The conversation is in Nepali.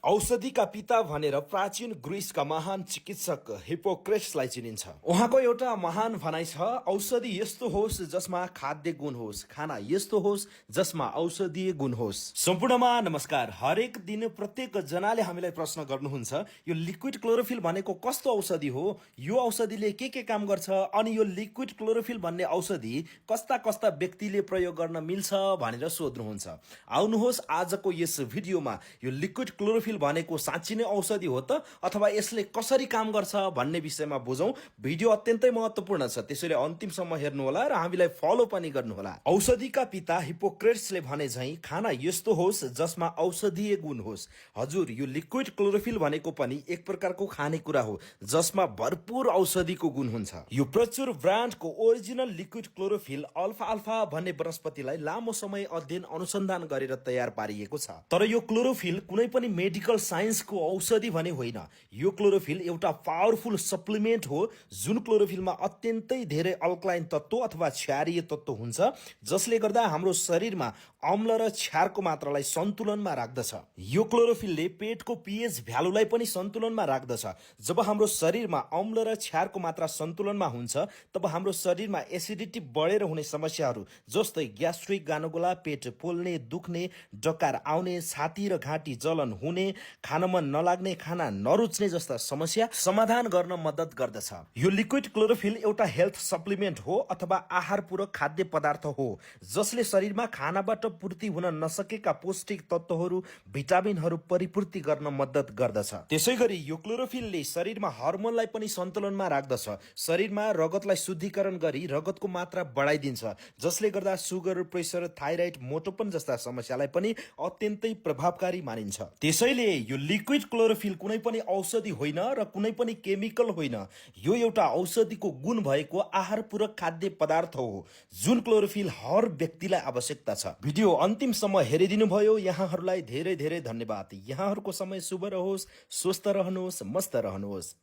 औषधिका पिता भनेर प्राचीन ग्रिसका महान चिकित्सक हिपोक्रेट्सलाई चिनिन्छ। उहाँको एउटा महान भनाइ छ, औषधि यस्तो होस् जसमा खाद्य गुण होस्, खाना यस्तो होस् जसमा औषधीय गुण होस्। सम्पूर्णमा नमस्कार। हरेक दिन प्रत्येक जनाले हामीलाई प्रश्न गर्नुहुन्छ, यो लिक्विड क्लोरोफिल भनेको कस्तो औषधि हो, यो औषधिले के काम गर्छ, अनि यो लिक्विड क्लोरोफिल भन्ने औषधि कस्ता कस्ता व्यक्तिले प्रयोग गर्न मिल्छ भनेर सोध्नुहुन्छ। आउनुहोस् आजको यस भिडियोमा यो लिक्विड क्लोरोफिल भनेको साँच्चै नै औषधि हो त अथवा यसले कसरी काम गर्छ भन्ने विषयमा बुझौं। भिडियो अत्यन्तै महत्त्वपूर्ण छ, त्यसैले अन्तिमसम्म हेर्नुहोला र हामीलाई फलो पनि गर्नुहोला। औषधिका पिता हिपोक्रेट्सले भने झैं खाना यस्तो होस् जसमा औषधीय गुण होस्। हजुर, यो लिक्विड क्लोरोफिल भनेको पनि एक प्रकारको खानेकुरा हो जसमा भरपूर औषधिको गुण हुन्छ। यो प्रचुर ब्रान्डको ओरिजिनल लिक्विड क्लोरोफिल अल्फा भन्ने वनस्पतिलाई लामो समय अध्ययन अनुसन्धान गरेर तयार पारिएको छ। तर यो क्लोरोफिल कुनै पनि मेडिकल साइन्सको औषधि भने होइन। यो क्लोरोफिल एउटा पावरफुल सप्लिमेन्ट हो जुन क्लोरोफिलमा अत्यन्तै धेरै अल्कलाइन तत्त्व अथवा क्षारीय तत्त्व हुन्छ, जसले गर्दा हाम्रो शरीरमा अम्ल र क्षारको मात्रालाई सन्तुलनमा राख्दछ। यो क्लोरोफिलले पेटको पीएच भ्यालुलाई पनि सन्तुलनमा राख्दछ। जब हाम्रो शरीरमा अम्ल र क्षारको मात्रा सन्तुलनमा हुन्छ तब हाम्रो शरीरमा एसिडिटी बढेर हुने समस्याहरू जस्तै ग्यास्ट्रिक गानोगोला, पेट पोल्ने, दुख्ने, डकार आउने, छाती र घाँटी जलन हुने, खान मन नलाग्ने, खाना नरुच्ने जस्ता समस्या समाधान गर्न मद्दत गर्दछ। यो लिक्विड क्लोरोफिल एउटा हेल्थ सप्लिमेन्ट हो अथवा आहार पूरक खाद्य पदार्थ हो जसले शरीरमा खानाबाट पूर्ति हुन नसकेका पौष्टिक तत्त्वहरू, भिटामिनहरू परिपूर्ति गर्न मद्दत गर्दछ। त्यसैगरी यो क्लोरोफिलले शरीरमा हर्मोनलाई पनि सन्तुलनमा राख्दछ। शरीरमा रगतलाई शुद्धिकरण गरी रगतको मात्रा बढाइदिन्छ, जसले गर्दा सुगर, प्रेसर, थाइराइड, मोटोपन जस्ता समस्यालाई पनि अत्यन्तै प्रभावकारी मानिन्छ। त्यसैले यो लिक्विड क्लोरोफिल कुनै पनि औषधि होइन र कुनै पनि केमिकल होइन। यो एउटा औषधिको गुण भएको आहार पूरक खाद्य पदार्थ हो जुन क्लोरोफिल हर व्यक्तिलाई आवश्यकता छ। भिडियो अन्तिमसम्म हेरिदिनु भयो, यहाँहरूलाई धेरै धेरै धन्यवाद। यहाँहरूको समय शुभ रहोस्, स्वस्थ रहनुहोस्, मस्त रहनुहोस्।